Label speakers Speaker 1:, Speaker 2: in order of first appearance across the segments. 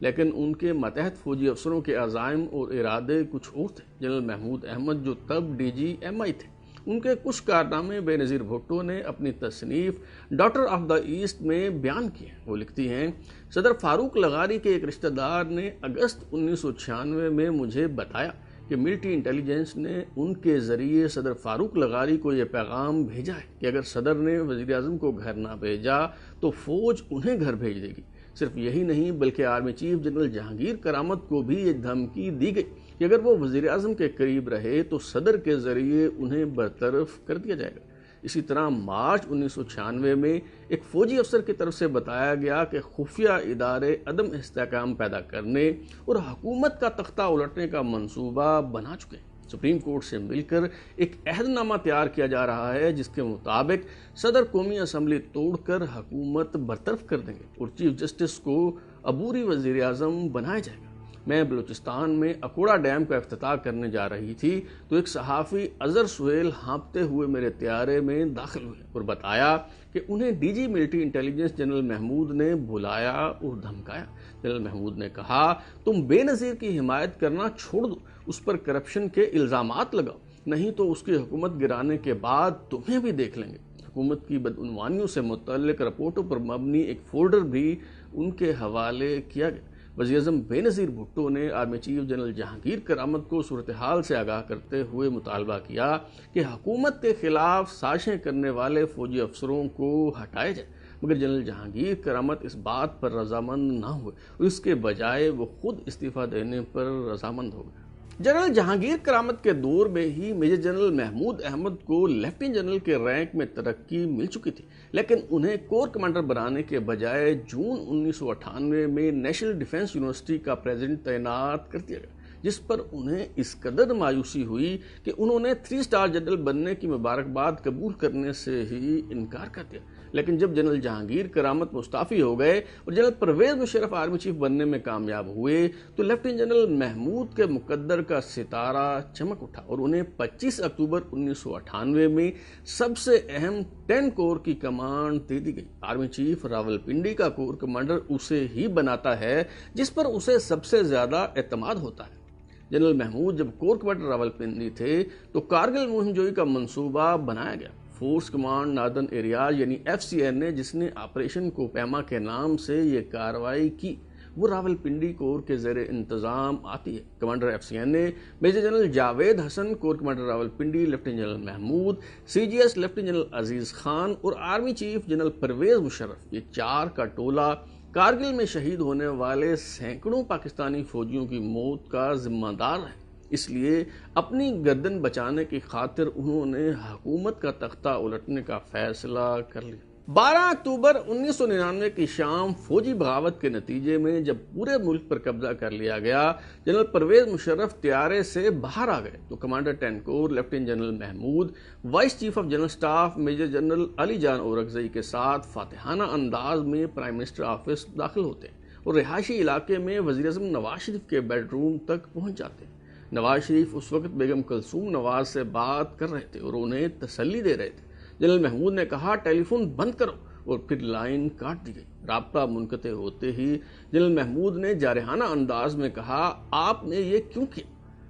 Speaker 1: لیکن ان کے ماتحت فوجی افسروں کے عزائم اور ارادے کچھ اور تھے۔ جنرل محمود احمد جو تب ڈی جی ایم آئی تھے، ان کے کچھ کارنامے بے نظیر بھٹو نے اپنی تصنیف ڈاٹر آف دا ایسٹ میں بیان کیے۔ وہ لکھتی ہیں، صدر فاروق لغاری کے ایک رشتہ دار نے اگست 1996 میں مجھے بتایا کہ ملٹری انٹیلیجنس نے ان کے ذریعے صدر فاروق لغاری کو یہ پیغام بھیجا ہے کہ اگر صدر نے وزیر اعظم کو گھر نہ بھیجا تو فوج انہیں گھر بھیج دے گی۔ صرف یہی نہیں بلکہ آرمی چیف جنرل جہانگیر کرامت کو بھی یہ دھمکی دی گئی کہ اگر وہ وزیر اعظم کے قریب رہے تو صدر کے ذریعے انہیں برطرف کر دیا جائے گا۔ اسی طرح مارچ 1996 میں ایک فوجی افسر کی طرف سے بتایا گیا کہ خفیہ ادارے عدم استحکام پیدا کرنے اور حکومت کا تختہ الٹنے کا منصوبہ بنا چکے ہیں۔ سپریم کورٹ سے مل کر ایک عہد نامہ تیار کیا جا رہا ہے جس کے مطابق صدر قومی اسمبلی توڑ کر حکومت برطرف کر دیں گے اور چیف جسٹس کو عبوری وزیر اعظم بنایا جائے گا۔ میں بلوچستان میں اکوڑا ڈیم کا افتتاح کرنے جا رہی تھی تو ایک صحافی اظہر سہیل ہانپتے ہوئے میرے طیارے میں داخل ہوئے اور بتایا کہ انہیں D G military intelligence general Mahmood نے بلایا اور دھمکایا۔ جنرل محمود نے کہا، تم بے نظیر کی حمایت کرنا چھوڑ دو، اس پر کرپشن کے الزامات لگاؤ، نہیں تو اس کی حکومت گرانے کے بعد تمہیں بھی دیکھ لیں گے۔ حکومت کی بدعنوانیوں سے متعلق رپورٹوں پر مبنی ایک فولڈر بھی ان کے حوالے کیا گیا۔ وزیر اعظم بے نظیر بھٹو نے آرمی چیف جنرل جہانگیر کرامت کو صورتحال سے آگاہ کرتے ہوئے مطالبہ کیا کہ حکومت کے خلاف سازشیں کرنے والے فوجی افسروں کو ہٹایا جائے، مگر جنرل جہانگیر کرامت اس بات پر رضامند نہ ہوئے اور اس کے بجائے وہ خود استعفیٰ دینے پر رضامند ہو گئے۔ جنرل جہانگیر کرامت کے دور میں ہی میجر جنرل محمود احمد کو لیفٹیننٹ جنرل کے رینک میں ترقی مل چکی تھی، لیکن انہیں کور کمانڈر بنانے کے بجائے جون 1998 میں نیشنل ڈیفنس یونیورسٹی کا پریزیڈنٹ تعینات کر دیا گیا، جس پر انہیں اس قدر مایوسی ہوئی کہ انہوں نے 3 اسٹار جنرل بننے کی مبارکباد قبول کرنے سے ہی انکار کر دیا۔ لیکن جب جنرل جہانگیر کرامت مستعفی ہو گئے اور general Pervez Musharraf army chief بننے میں کامیاب ہوئے تو لیفٹیننٹ جنرل محمود کے مقدر کا ستارہ چمک اٹھا اور انہیں 25 اکتوبر 1998 میں سب سے اہم 10 کور کی کمانڈ دے دی گئی۔ آرمی چیف راولپنڈی کا کور کمانڈر اسے ہی بناتا ہے جس پر اسے سب سے زیادہ اعتماد ہوتا ہے۔ جنرل محمود جب کور کمانڈر راولپنڈی تھے تو کارگل مہم جوئی کا منصوبہ بنایا گیا۔ فورس کمانڈ ناردرن ایریاز یعنی FCN نے جس نے آپریشن کوپیما کے نام سے یہ کارروائی کی وہ راولپنڈی کور کے زیر انتظام آتی ہے۔ کمانڈر FCN نے major general Javed Hassan, corps commander Rawalpindi lieutenant general Mahmood, CGS lieutenant general Aziz Khan اور army chief general Pervez Musharraf, یہ 4 کا ٹولہ کارگل میں شہید ہونے والے سینکڑوں پاکستانی فوجیوں کی موت کا ذمہ دار ہے۔ اس لیے اپنی گردن بچانے کی خاطر انہوں نے حکومت کا تختہ الٹنے کا فیصلہ کر لیا۔ 12 اکتوبر 1999 کی شام فوجی بغاوت کے نتیجے میں جب پورے ملک پر قبضہ کر لیا گیا، جنرل پرویز مشرف طیارے سے باہر آ گئے تو commander 10 corps lieutenant general Mahmood vice chief of general staff major general Ali Jan Orakzai کے ساتھ فاتحانہ انداز میں پرائم منسٹر آفس داخل ہوتے ہیں اور رہائشی علاقے میں وزیر اعظم نواز شریف کے بیڈ روم تک پہنچ جاتے ہیں۔ نواز شریف اس وقت بیگم کلثوم نواز سے بات کر رہے تھے اور انہیں تسلی دے رہے تھے۔ جنرل محمود نے کہا، ٹیلی فون بند کرو، اور پھر لائن کاٹ دی گئی۔ رابطہ منقطع ہوتے ہی جنرل محمود نے جارحانہ انداز میں کہا، آپ نے یہ کیوں کیا؟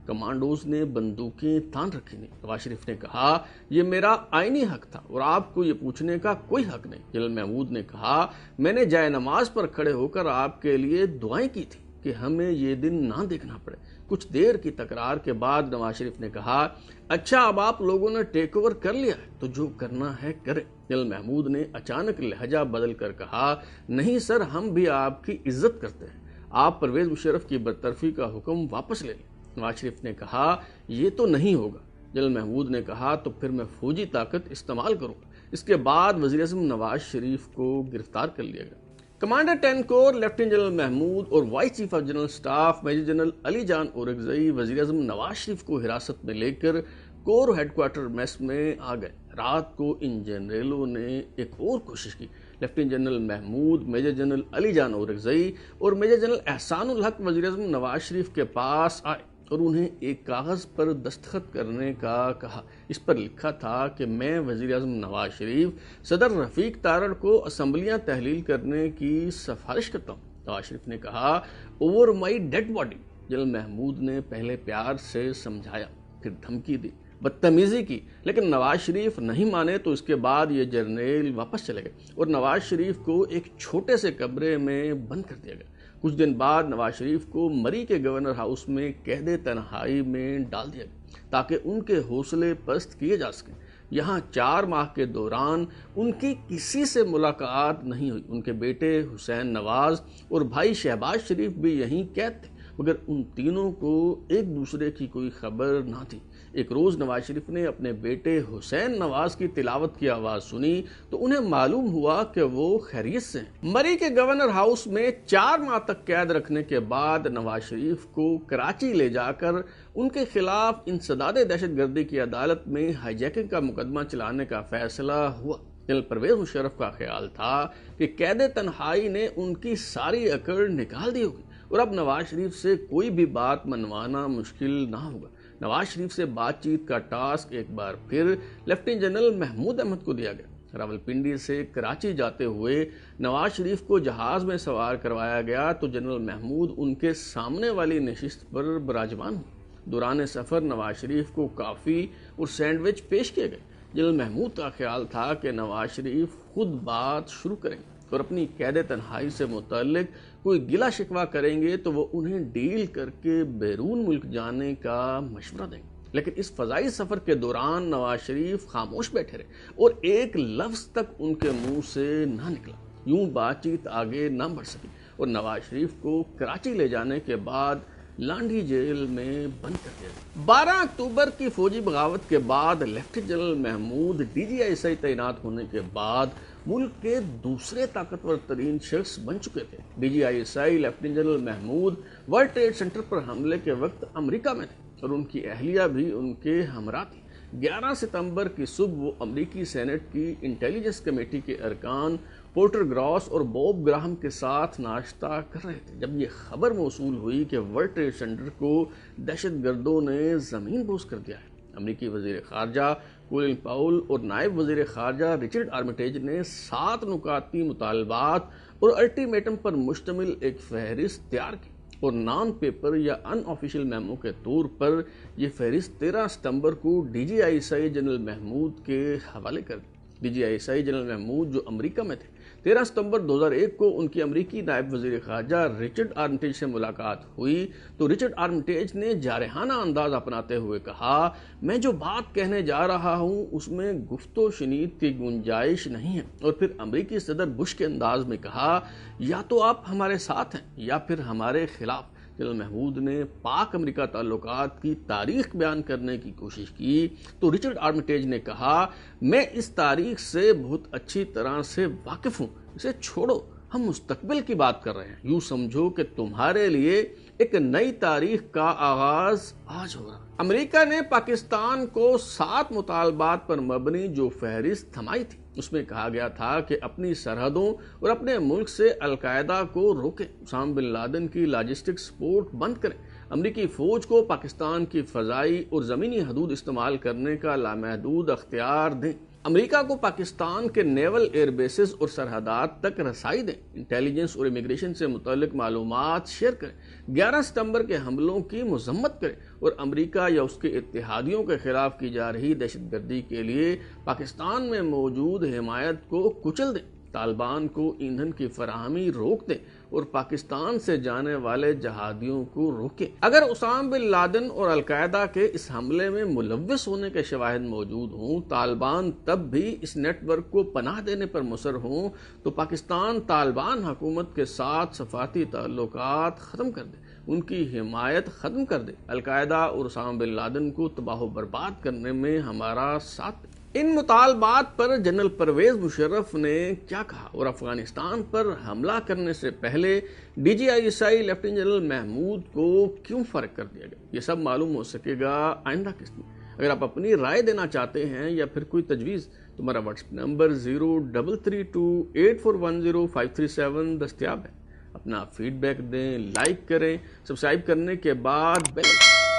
Speaker 1: کمانڈوز نے بندوقیں تان رکھی نہیں۔ نواز شریف نے کہا، یہ میرا آئینی حق تھا اور آپ کو یہ پوچھنے کا کوئی حق نہیں۔ جنرل محمود نے کہا، میں نے جائے نماز پر کھڑے ہو کر آپ کے لیے دعائیں کی تھی کہ ہمیں یہ دن نہ دیکھنا پڑے۔ کچھ دیر کی تکرار کے بعد نواز شریف نے کہا، اچھا اب آپ لوگوں نے ٹیک اوور کر لیا ہے تو جو کرنا ہے کریں۔ جنرل محمود نے اچانک لہجہ بدل کر کہا، نہیں سر، ہم بھی آپ کی عزت کرتے ہیں، آپ پرویز مشرف کی برطرفی کا حکم واپس لے لیں۔ نواز شریف نے کہا، یہ تو نہیں ہوگا۔ جنرل محمود نے کہا، تو پھر میں فوجی طاقت استعمال کروں گا۔ اس کے بعد وزیر اعظم نواز شریف کو گرفتار کر لیا گیا۔ Commander 10 corps lieutenant general Mahmood اور vice chief of general staff major general Ali Jan Orakzai وزیر اعظم نواز شریف کو حراست میں لے کر کور ہیڈ کوارٹر میس میں آ گئے۔ رات کو ان جنرلوں نے ایک اور کوشش کی۔ Lieutenant general Mahmood, major general Ali Jan Orakzai اور میجر جنرل احسان الحق وزیر اعظم نواز شریف کے پاس آئے اور انہیں ایک کاغذ پر دستخط کرنے کا کہا۔ اس پر لکھا تھا کہ میں وزیر اعظم نواز شریف صدر رفیق تارڑ کو اسمبلیاں تحلیل کرنے کی سفارش کرتا ہوں۔ نواز شریف نے کہا over my dead body. General Mahmood نے پہلے پیار سے سمجھایا، پھر دھمکی دی، بدتمیزی کی، لیکن نواز شریف نہیں مانے تو اس کے بعد یہ جرنیل واپس چلے گئے اور نواز شریف کو ایک چھوٹے سے کمرے میں بند کر دیا گیا۔ کچھ دن بعد نواز شریف کو مری کے گورنر ہاؤس میں قید تنہائی میں ڈال دیا گیا تاکہ ان کے حوصلے پست کیے جا سکیں۔ یہاں 4 ماہ کے دوران ان کی کسی سے ملاقات نہیں ہوئی۔ ان کے بیٹے حسین نواز اور بھائی شہباز شریف بھی یہیں قید تھے، مگر ان تینوں کو ایک دوسرے کی کوئی خبر نہ تھی۔ ایک روز نواز شریف نے اپنے بیٹے حسین نواز کی تلاوت کی آواز سنی تو انہیں معلوم ہوا کہ وہ خیریت سے ہیں۔ مری کے گورنر ہاؤس میں 4 ماہ تک قید رکھنے کے بعد نواز شریف کو کراچی لے جا کر ان کے خلاف انسداد دہشت گردی کی عدالت میں ہائی جیکنگ کا مقدمہ چلانے کا فیصلہ ہوا۔ جنرل پرویز مشرف کا خیال تھا کہ قید تنہائی نے ان کی ساری اکڑ نکال دی ہوگی اور اب نواز شریف سے کوئی بھی بات منوانا مشکل نہ ہوگا۔ نواز شریف سے بات چیت کا ٹاسک ایک بار پھر لیفٹیننٹ جنرل محمود احمد کو دیا گیا۔ راولپنڈی سے کراچی جاتے ہوئے نواز شریف کو جہاز میں سوار کروایا گیا تو جنرل محمود ان کے سامنے والی نشست پر براجمان ہوئے۔ دوران سفر نواز شریف کو کافی اور سینڈوچ پیش کیے گئے۔ جنرل محمود کا خیال تھا کہ نواز شریف خود بات شروع کریں گے اور اپنی قید تنہائی سے متعلق کوئی گلہ شکوہ کریں گے تو وہ انہیں ڈیل کر کے بیرون ملک جانے کا مشورہ دیں گے۔ لیکن اس فضائی سفر کے دوران نواز شریف خاموش بیٹھے رہے اور ایک لفظ تک ان کے منہ سے نہ نکلا۔ یوں بات چیت آگے نہ بڑھ سکی اور نواز شریف کو کراچی لے جانے کے بعد لانڈھی جیل میں بند کر دیا گیا۔ 12 اکتوبر کی فوجی بغاوت کے بعد لیفٹیننٹ جنرل محمود DGI تعینات ہونے کے بعد ملک کے دوسرے طاقتور ترین شخص بن چکے تھے۔ DGI lieutenant general Mahmood world trade centre پر حملے کے وقت امریکہ میں تھے اور ان کی اہلیہ بھی ان کے ہمراہ تھی۔ 11 ستمبر کی صبح وہ امریکی سینٹ کی انٹیلیجنس کمیٹی کے ارکان پورٹر گراس اور بوب گراہم کے ساتھ ناشتہ کر رہے تھے جب یہ خبر موصول ہوئی کہ ورلڈ ٹریڈ سینٹر کو دہشت گردوں نے زمین بوس کر دیا ہے۔ امریکی وزیر خارجہ کولن پاول اور نائب وزیر خارجہ رچرڈ آرمیٹیج نے 7 نکاتی مطالبات اور الٹیمیٹم پر مشتمل ایک فہرست تیار کی اور نان پیپر یا ان آفیشیل میمو کے طور پر یہ فہرست 13 ستمبر کو DGI جنرل محمود کے حوالے کر دی۔ DGI جنرل محمود جو امریکہ میں تھے، 13 ستمبر 2001 کو ان کی امریکی نائب وزیر خارجہ رچرڈ آرمیٹیج سے ملاقات ہوئی تو رچرڈ آرمیٹیج نے جارحانہ انداز اپناتے ہوئے کہا، میں جو بات کہنے جا رہا ہوں اس میں گفت و شنید کی گنجائش نہیں ہے، اور پھر امریکی صدر بش کے انداز میں کہا، یا تو آپ ہمارے ساتھ ہیں یا پھر ہمارے خلاف۔ جنرل محمود نے پاک امریکہ تعلقات کی تاریخ بیان کرنے کی کوشش کی تو رچرڈ آرمیٹیج نے کہا، میں اس تاریخ سے بہت اچھی طرح سے واقف ہوں، اسے چھوڑو، ہم مستقبل کی بات کر رہے ہیں۔ یوں سمجھو کہ تمہارے لیے ایک نئی تاریخ کا آغاز آج ہو رہا ہے۔ امریکہ نے پاکستان کو 7 مطالبات پر مبنی جو فہرست تھمائی تھی، اس میں کہا گیا تھا کہ اپنی سرحدوں اور اپنے ملک سے القاعدہ کو روکیں، اسامہ بن لادن کی لاجسٹک سپورٹ بند کریں، امریکی فوج کو پاکستان کی فضائی اور زمینی حدود استعمال کرنے کا لامحدود اختیار دیں، امریکہ کو پاکستان کے نیول ایئر بیسز اور سرحدات تک رسائی دیں، انٹیلیجنس اور امیگریشن سے متعلق معلومات شیئر کریں، 11 ستمبر کے حملوں کی مذمت کریں اور امریکہ یا اس کے اتحادیوں کے خلاف کی جا رہی دہشت گردی کے لیے پاکستان میں موجود حمایت کو کچل دیں، طالبان کو ایندھن کی فراہمی روک دیں اور پاکستان سے جانے والے جہادیوں کو روکیں۔ اگر اسامہ بن لادن اور القاعدہ کے اس حملے میں ملوث ہونے کے شواہد موجود ہوں، طالبان تب بھی اس نیٹ ورک کو پناہ دینے پر مصر ہوں تو پاکستان طالبان حکومت کے ساتھ سفارتی تعلقات ختم کر دے، ان کی حمایت ختم کر دے، القاعدہ اور اسامہ بن لادن کو تباہ و برباد کرنے میں ہمارا ساتھ دے۔ ان مطالبات پر جنرل پرویز مشرف نے کیا کہا اور افغانستان پر حملہ کرنے سے پہلے DGI لیفٹیننٹ جنرل محمود کو کیوں فارغ کر دیا گیا، یہ سب معلوم ہو سکے گا آئندہ قسط میں۔ اگر آپ اپنی رائے دینا چاہتے ہیں یا پھر کوئی تجویز، تو ہمارا واٹس ایپ نمبر 033284105337 دستیاب ہے۔ اپنا فیڈ بیک دیں، لائک کریں، سبسکرائب کرنے کے بعد بیل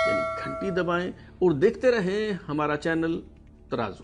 Speaker 1: یعنی گھنٹی دبائیں اور دیکھتے رہیں ہمارا چینل ترازو۔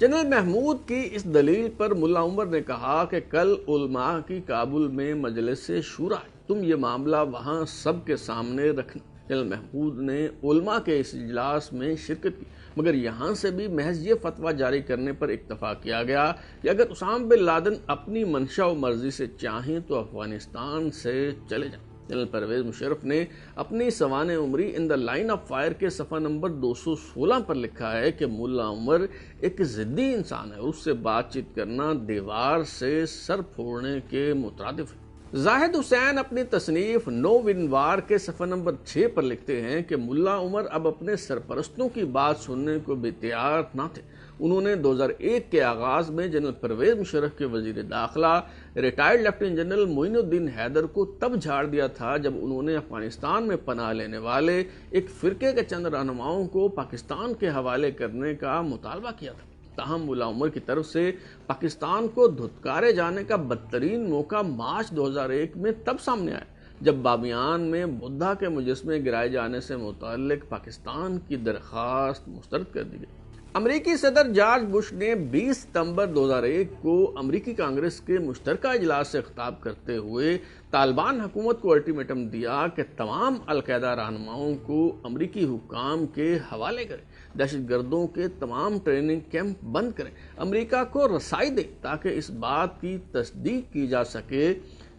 Speaker 1: جنرل محمود کی اس دلیل پر ملا عمر نے کہا کہ کل علماء کی کابل میں مجلس شورا ہے، تم یہ معاملہ وہاں سب کے سامنے رکھنا۔ جنرل محمود نے علماء کے اس اجلاس میں شرکت کی، مگر یہاں سے بھی محض یہ فتویٰ جاری کرنے پر اکتفا کیا گیا کہ اگر اسامہ بن لادن اپنی منشا و مرضی سے چاہیں تو افغانستان سے چلے جائیں۔ جنرل پرویز مشرف نے اپنی سوانح عمری ان دا لائن آف فائر کے صفحہ نمبر 216 پر لکھا ہے کہ ملا عمر ایک ضدی انسان ہے اور اس سے بات چیت کرنا دیوار سے سر پھوڑنے کے مترادف ہے۔ زاہد حسین اپنی تصنیف نو ون وار کے صفحہ نمبر 6 پر لکھتے ہیں کہ ملا عمر اب اپنے سرپرستوں کی بات سننے کو بے تیار نہ تھے۔ انہوں نے 2001 کے آغاز میں جنرل پرویز مشرف کے وزیر داخلہ ریٹائرڈ لیفٹیننٹ جنرل معین الدین حیدر کو تب جھاڑ دیا تھا جب انہوں نے افغانستان میں پناہ لینے والے ایک فرقے کے چند رہنماؤں کو پاکستان کے حوالے کرنے کا مطالبہ کیا تھا۔ تاہم ملا عمر کی طرف سے پاکستان کو دھتکارے جانے کا بدترین موقع مارچ 2001 میں تب سامنے آیا جب بامیان میں بدھا کے مجسمے گرائے جانے سے متعلق پاکستان کی درخواست مسترد کر دی گئی۔ امریکی صدر جارج بش نے 20 ستمبر 2001 کو امریکی کانگریس کے مشترکہ اجلاس سے خطاب کرتے ہوئے طالبان حکومت کو الٹیمیٹم دیا کہ تمام القاعدہ رہنماؤں کو امریکی حکام کے حوالے کریں، دہشت گردوں کے تمام ٹریننگ کیمپ بند کریں، امریکہ کو رسائی دیں تاکہ اس بات کی تصدیق کی جا سکے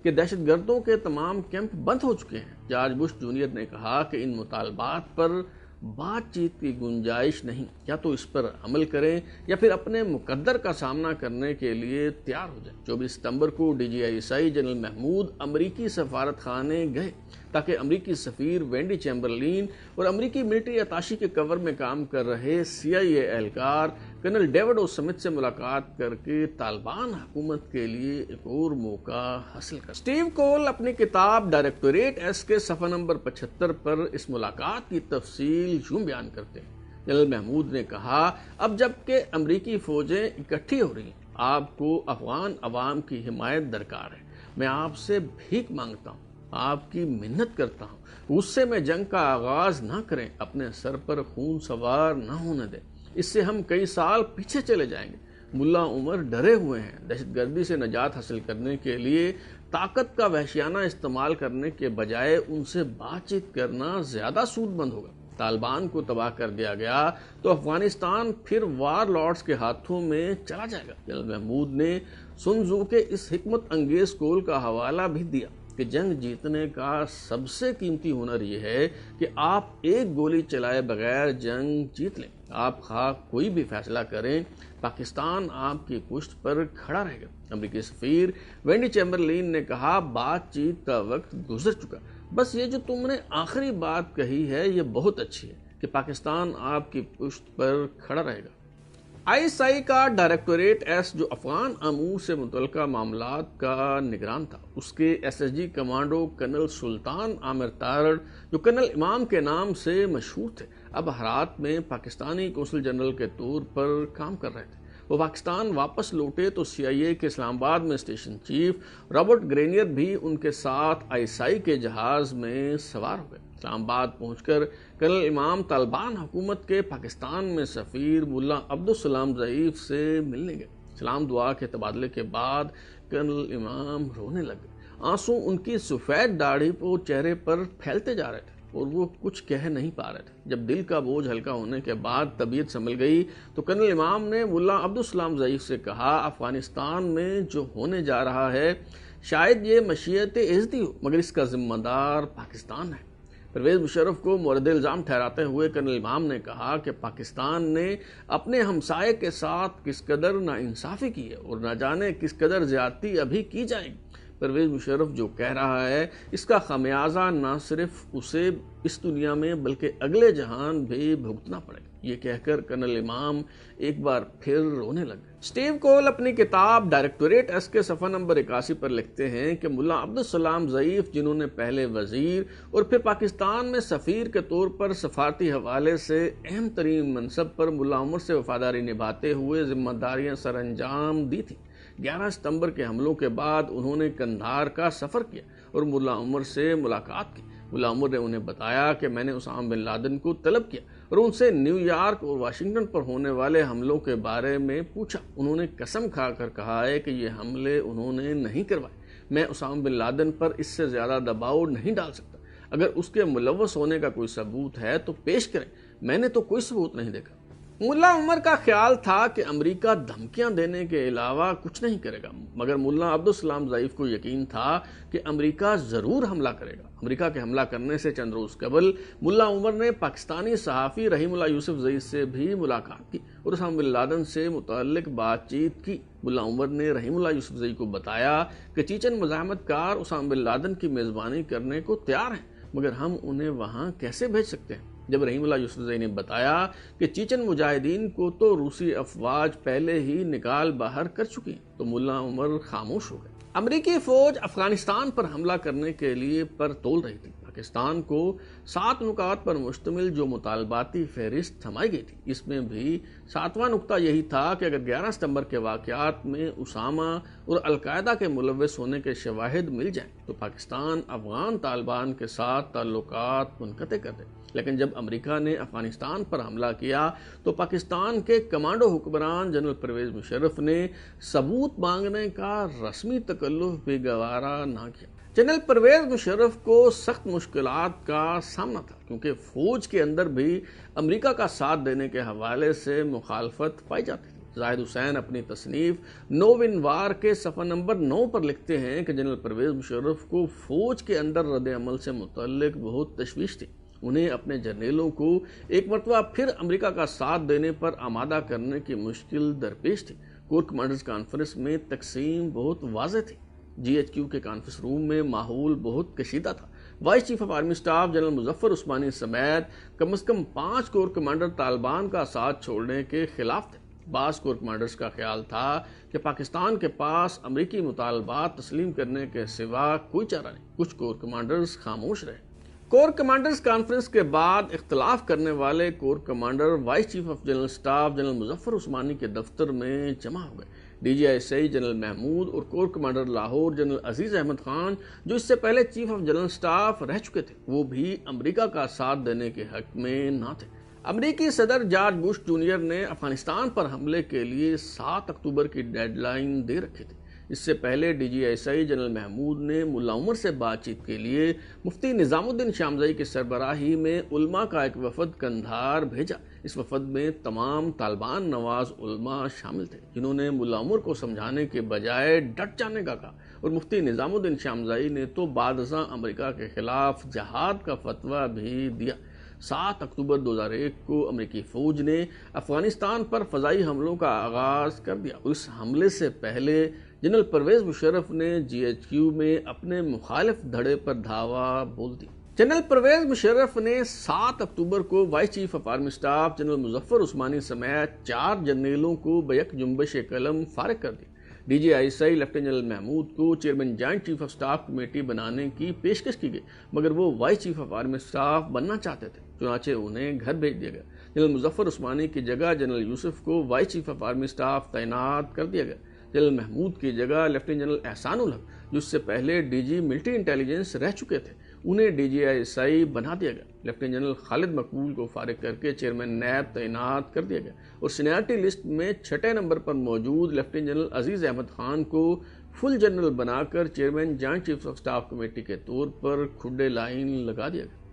Speaker 1: کہ دہشت گردوں کے تمام کیمپ بند ہو چکے ہیں۔ جارج بش جونیئر نے کہا کہ ان مطالبات پر بات چیت کی گنجائش نہیں، یا تو اس پر عمل کریں یا پھر اپنے مقدر کا سامنا کرنے کے لیے تیار ہو جائیں۔ 24 ستمبر کو DGISI جنرل محمود امریکی سفارت خانے گئے تاکہ امریکی سفیر وینڈی چیمبرلین اور امریکی ملٹری اتاشی کے کور میں کام کر رہے CIA اہلکار کرنل ڈیوڈ او سمتھ سے ملاقات کر کے طالبان حکومت کے لیے ایک اور موقع حاصل کر۔ اسٹیو کول اپنی کتاب ڈائریکٹوریٹ ایس کے صفحہ نمبر 75 پر اس ملاقات کی تفصیل یوں بیان کرتے ہیں۔ جنرل محمود نے کہا، اب جب کہ امریکی فوجیں اکٹھی ہو رہی ہیں، آپ کو افغان عوام کی حمایت درکار ہے۔ میں آپ سے بھیک مانگتا ہوں، آپ کی منت کرتا ہوں، غصے میں جنگ کا آغاز نہ کریں، اپنے سر پر خون سوار نہ ہونے دیں، اس سے ہم کئی سال پیچھے چلے جائیں گے۔ ملا عمر ڈرے ہوئے ہیں، دہشت گردی سے نجات حاصل کرنے کے لیے طاقت کا وحشیانہ استعمال کرنے کے بجائے ان سے بات چیت کرنا زیادہ سود مند ہوگا۔ طالبان کو تباہ کر دیا گیا تو افغانستان پھر وار لارڈز کے ہاتھوں میں چلا جائے گا۔ جنرل محمود نے سن تزو کے اس حکمت انگیز قول کا حوالہ بھی دیا کہ جنگ جیتنے کا سب سے قیمتی ہنر یہ ہے کہ آپ ایک گولی چلائے بغیر جنگ جیت لیں۔ آپ خواہ کوئی بھی فیصلہ کریں، پاکستان آپ کی پشت پر کھڑا رہے گا۔ امریکی سفیر وینڈی چیمبرلین نے کہا، بات چیت کا وقت گزر چکا، بس یہ جو تم نے آخری بات کہی ہے یہ بہت اچھی ہے کہ پاکستان آپ کی پشت پر کھڑا رہے گا۔ ISI کا ڈائریکٹوریٹ ایس جو افغان امور سے متعلقہ معاملات کا نگران تھا، اس کے SSG کمانڈو کرنل سلطان عامر تارڑ جو کرنل امام کے نام سے مشہور تھے، اب ہرات میں پاکستانی قونصل جنرل کے طور پر کام کر رہے تھے۔ وہ پاکستان واپس لوٹے تو CIA کے اسلام آباد میں اسٹیشن چیف رابرٹ گرینیئر بھی ان کے ساتھ ISI کے جہاز میں سوار ہو گئے۔ اسلام آباد پہنچ کر کرنل امام طالبان حکومت کے پاکستان میں سفیر ملا عبدالسلام ضعیف سے ملنے گئے۔ سلام دعا کے تبادلے کے بعد کرنل امام رونے لگے۔ آنسو ان کی سفید داڑھی پر چہرے پر پھیلتے جا رہے تھے اور وہ کچھ کہہ نہیں پا رہے تھے۔ جب دل کا بوجھ ہلکا ہونے کے بعد طبیعت سنبھل گئی تو کرنل امام نے ملا عبدالسلام ضعیف سے کہا، افغانستان میں جو ہونے جا رہا ہے شاید یہ مشیت عزتی ہو، مگر اس کا ذمہ دار پاکستان ہے۔ پرویز مشرف کو مورد الزام ٹھہراتے ہوئے کرنل امام نے کہا کہ پاکستان نے اپنے ہمسائے کے ساتھ کس قدر ناانصافی کی ہے اور نہ جانے کس قدر زیادتی ابھی کی جائے گی۔ پرویز مشرف جو کہہ رہا ہے اس کا خمیازہ نہ صرف اسے اس دنیا میں بلکہ اگلے جہان بھی بھگتنا پڑے گا۔ یہ کہہ کر کرنل امام ایک بار پھر رونے لگے۔ اسٹیو کول اپنی کتاب ڈائریکٹوریٹ ایس کے صفحہ نمبر 81 پر لکھتے ہیں کہ ملا عبدالسلام ضعیف جنہوں نے پہلے وزیر اور پھر پاکستان میں سفیر کے طور پر سفارتی حوالے سے اہم ترین منصب پر ملا عمر سے وفاداری نبھاتے ہوئے ذمہ داریاں سر انجام دی تھیں، 11 ستمبر کے حملوں کے بعد انہوں نے قندھار کا سفر کیا اور ملا عمر سے ملاقات کی۔ ملا عمر نے انہیں بتایا کہ میں نے اسامہ بن لادن کو طلب کیا اور ان سے نیو یارک اور واشنگٹن پر ہونے والے حملوں کے بارے میں پوچھا۔ انہوں نے قسم کھا کر کہا ہے کہ یہ حملے انہوں نے نہیں کروائے۔ میں اسامہ بن لادن پر اس سے زیادہ دباؤ نہیں ڈال سکتا۔ اگر اس کے ملوث ہونے کا کوئی ثبوت ہے تو پیش کریں، میں نے تو کوئی ثبوت نہیں دیکھا۔ ملا عمر کا خیال تھا کہ امریکہ دھمکیاں دینے کے علاوہ کچھ نہیں کرے گا، مگر ملا عبدالسلام ضعیف کو یقین تھا کہ امریکہ ضرور حملہ کرے گا۔ امریکہ کے حملہ کرنے سے چند روز قبل ملا عمر نے پاکستانی صحافی رحیم اللہ یوسف زئی سے بھی ملاقات کی اور اسامہ بن لادن سے متعلق بات چیت کی۔ ملا عمر نے رحیم اللہ یوسف زئی کو بتایا کہ چیچن مزاحمت کار اسامہ بن لادن کی میزبانی کرنے کو تیار ہیں، مگر ہم انہیں وہاں کیسے بھیج سکتے ہیں؟ جب رحیم اللہ یوسف زئی نے بتایا کہ چیچن مجاہدین کو تو روسی افواج پہلے ہی نکال باہر کر چکی ہیں تو ملا عمر خاموش ہو گئے۔ امریکی فوج افغانستان پر حملہ کرنے کے لیے پر تول رہی تھی۔ پاکستان کو 7 نکات پر مشتمل جو مطالباتی فہرست تھمائی گئی تھی، اس میں بھی 7واں نکتہ یہی تھا کہ اگر 11 ستمبر کے واقعات میں اسامہ اور القاعدہ کے ملوث ہونے کے شواہد مل جائیں تو پاکستان افغان طالبان کے ساتھ تعلقات منقطع کر دے۔ لیکن جب امریکہ نے افغانستان پر حملہ کیا تو پاکستان کے کمانڈو حکمران جنرل پرویز مشرف نے ثبوت مانگنے کا رسمی تکلف بھی گوارا نہ کیا۔ جنرل پرویز مشرف کو سخت مشکلات کا سامنا تھا کیونکہ فوج کے اندر بھی امریکہ کا ساتھ دینے کے حوالے سے مخالفت پائی جاتی تھی۔ زاہد حسین اپنی تصنیف نو ان وار کے صفحہ نمبر 9 پر لکھتے ہیں کہ جنرل پرویز مشرف کو فوج کے اندر رد عمل سے متعلق بہت تشویش تھی۔ انہیں اپنے جرنیلوں کو ایک مرتبہ پھر امریکہ کا ساتھ دینے پر آمادہ کرنے کی مشکل درپیش تھی۔ کور کمانڈرز کانفرنس میں تقسیم بہت واضح تھی۔ جی ایچ کیو کے کانفرنس روم میں ماحول بہت کشیدہ تھا۔ Voice chief of army staff general Muzaffar Usmani سمیت کم از کم 5 کور کمانڈر طالبان کا ساتھ چھوڑنے کے خلاف تھے۔ بعض کور کمانڈرز کا خیال تھا کہ پاکستان کے پاس امریکی مطالبات تسلیم کرنے کے سوا کوئی چارہ نہیں۔ کچھ کور کمانڈرز خاموش رہے۔ کور کمانڈرز کانفرنس کے بعد اختلاف کرنے والے corps commander vice chief of general staff general Muzaffar Usmani کے دفتر میں جمع ہو گئے۔ D G I S I general Mahmood اور corps commander Lahore general Aziz Ahmed Khan جو اس سے پہلے چیف آف جنرل سٹاف رہ چکے تھے، وہ بھی امریکہ کا ساتھ دینے کے حق میں نہ تھے۔ امریکی صدر جارج بش جونیئر نے افغانستان پر حملے کے لیے 7 اکتوبر کی ڈیڈ لائن دے رکھی تھی۔ اس سے پہلے D G S I general Mahmood نے ملا عمر سے بات چیت کے لیے مفتی نظام الدین شامزئی کی سربراہی میں علماء کا ایک وفد قندھار بھیجا۔ اس وفد میں تمام طالبان نواز علماء شامل تھے جنہوں نے ملا عمر کو سمجھانے کے بجائے ڈٹ جانے کا کہا، اور مفتی نظام الدین شامزئی نے تو بعد ازاں امریکہ کے خلاف جہاد کا فتویٰ بھی دیا۔ 7 اکتوبر 2001 کو امریکی فوج نے افغانستان پر فضائی حملوں کا آغاز کر دیا اور اس حملے سے پہلے جنرل پرویز مشرف نے جی ایچ کیو میں اپنے مخالف دھڑے پر دھاوا بول دی۔ جنرل پرویز مشرف نے 7 اکتوبر کو vice chief of army staff general Muzaffar Usmani سمیت 4 جرنیلوں کو بیک جنبش قلم فارغ کر دی۔ D G I S I lieutenant general Mahmood کو chairman joint chief of staff committee بنانے کی پیشکش کی گئی، مگر وہ vice chief of army staff بننا چاہتے تھے، چنانچہ انہیں گھر بھیج دیا گیا۔ جنرل مظفر عثمانی کی جگہ جنرل یوسف کو vice chief of army staff تعینات کر دیا گیا۔ جنرل محمود کی جگہ لیفٹیننٹ جنرل احسان الحق جو اس سے پہلے ڈی جی ملٹری انٹیلیجنس رہ چکے تھے، انہیں ڈی جی آئی ایس آئی بنا دیا گیا۔ لیفٹیننٹ جنرل خالد مقبول کو فارغ کر کے چیئرمین نیب تعینات کر دیا گیا اور سینیئرٹی لسٹ میں 6 نمبر پر موجود لیفٹیننٹ جنرل عزیز احمد خان کو فل جنرل بنا کر chairman joint chief of staff committee کے طور پر کھڈے لائن لگا دیا گیا۔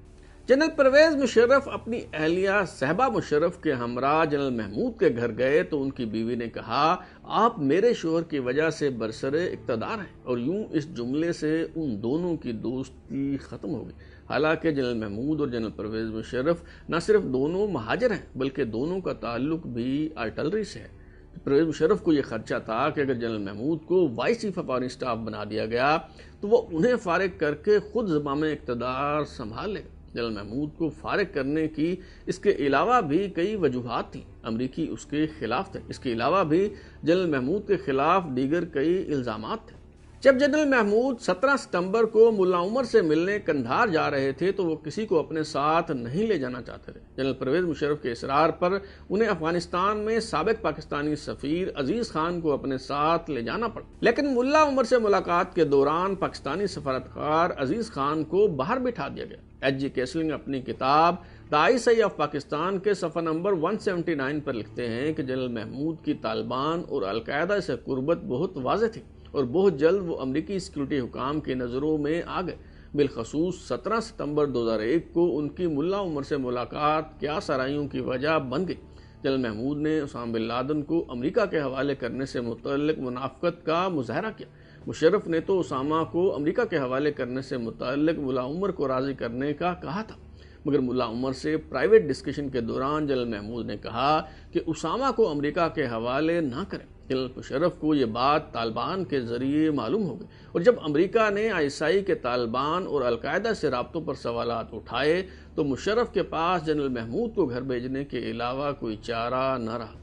Speaker 1: جنرل پرویز مشرف اپنی اہلیہ صحبہ مشرف کے ہمراہ جنرل محمود کے گھر گئے تو ان کی بیوی نے کہا، آپ میرے شوہر کی وجہ سے برسر اقتدار ہیں، اور یوں اس جملے سے ان دونوں کی دوستی ختم ہو گئی۔ حالانکہ جنرل محمود اور جنرل پرویز مشرف نہ صرف دونوں مہاجر ہیں بلکہ دونوں کا تعلق بھی آرٹلری سے ہے۔ پرویز مشرف کو یہ خدشہ تھا کہ اگر جنرل محمود کو vice chief of army staff بنا دیا گیا تو وہ انہیں فارغ کر کے خود زمام اقتدار سنبھال لے گا۔ جنرل محمود کو فارغ کرنے کی اس کے علاوہ بھی کئی وجوہات تھیں۔ امریکی اس کے خلاف تھے، اس کے علاوہ بھی جنرل محمود کے خلاف دیگر کئی الزامات تھے۔ جب جنرل محمود 17 ستمبر کو ملا عمر سے ملنے قندھار جا رہے تھے تو وہ کسی کو اپنے ساتھ نہیں لے جانا چاہتے تھے۔ جنرل پرویز مشرف کے اصرار پر انہیں افغانستان میں سابق پاکستانی سفیر عزیز خان کو اپنے ساتھ لے جانا پڑا، لیکن ملا عمر سے ملاقات کے دوران پاکستانی سفارتکار عزیز خان کو باہر بٹھا دیا گیا۔ ایچ جی کیسلنگ اپنی کتاب آئی آف پاکستان کے صفحہ نمبر 179 پر لکھتے ہیں کہ جنرل محمود کی طالبان اور القاعدہ سے قربت بہت واضح تھی اور بہت جلد وہ امریکی سیکورٹی حکام کی نظروں میں آ گئے۔ بالخصوص 17 ستمبر 2001 کو ان کی ملا عمر سے ملاقات کیا سرائیوں کی وجہ بن گئی۔ جنرل محمود نے اسامہ بن لادن کو امریکہ کے حوالے کرنے سے متعلق منافقت کا مظاہرہ کیا۔ مشرف نے تو اسامہ کو امریکہ کے حوالے کرنے سے متعلق ملا عمر کو راضی کرنے کا کہا تھا، مگر ملا عمر سے پرائیویٹ ڈسکشن کے دوران جنرل محمود نے کہا کہ اسامہ کو امریکہ کے حوالے نہ کریں۔ جنرل مشرف کو یہ بات طالبان کے ذریعے معلوم ہو گئی، اور جب امریکہ نے ISI کے طالبان اور القاعدہ سے رابطوں پر سوالات اٹھائے تو مشرف کے پاس جنرل محمود کو گھر بھیجنے کے علاوہ کوئی چارہ نہ رہا۔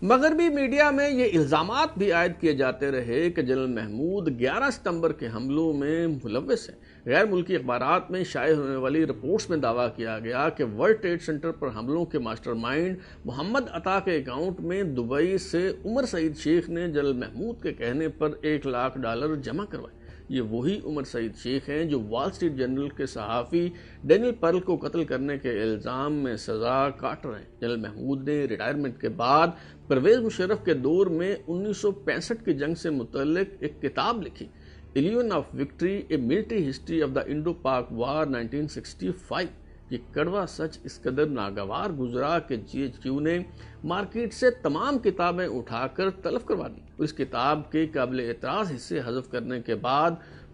Speaker 1: مغربی میڈیا میں یہ الزامات بھی عائد کیے جاتے رہے کہ جنرل محمود 11 ستمبر کے حملوں میں ملوث ہیں۔ غیر ملکی اخبارات میں شائع ہونے والی رپورٹس میں دعویٰ کیا گیا کہ ورلڈ ٹریڈ سینٹر پر حملوں کے ماسٹر مائنڈ محمد عطا کے اکاؤنٹ میں دبئی سے عمر سعید شیخ نے جنرل محمود کے کہنے پر $1,00,000 جمع کروائے۔ یہ وہی عمر سعید شیخ ہیں جو وال اسٹریٹ جرنل کے صحافی ڈینیل پرل کو قتل کرنے کے الزام میں سزا کاٹ رہے ہیں۔ جنرل محمود نے ریٹائرمنٹ کے بعد پرویز مشرف کے دور میں 1965 کی جنگ سے متعلق ایک کتاب لکھی، eleven of victory, a military history of the Indo Pak war 1965۔ یہ کڑوا سچ اس قدر ناگوار گزرا کہ GHQ نے مارکیٹ سے تمام کتابیں اٹھا کر تلف کروا دی۔ اس کتاب کے قابل اعتراض حصے حذف کرنے کے بعد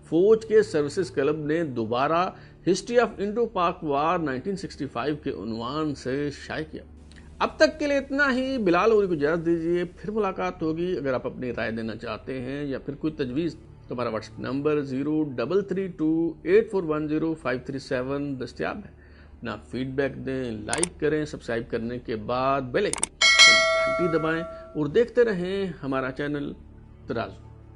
Speaker 1: فوج کے سروسز کلب نے دوبارہ history of Indo Pak war 1965 کے عنوان سے شائع کیا۔ اب تک کے لیے اتنا ہی۔ بلال اوری کو اجازت دیجیے، پھر ملاقات ہوگی۔ اگر آپ اپنی رائے دینا چاہتے ہیں یا پھر کوئی تجویز تو ہمارا واٹس ایپ نمبر 033284105337 دستیاب ہے۔ اپنا فیڈ بیک دیں، لائک کریں، سبسکرائب کرنے کے بعد بیل آئکن گھنٹی دبائیں اور دیکھتے رہیں ہمارا چینل ترازو۔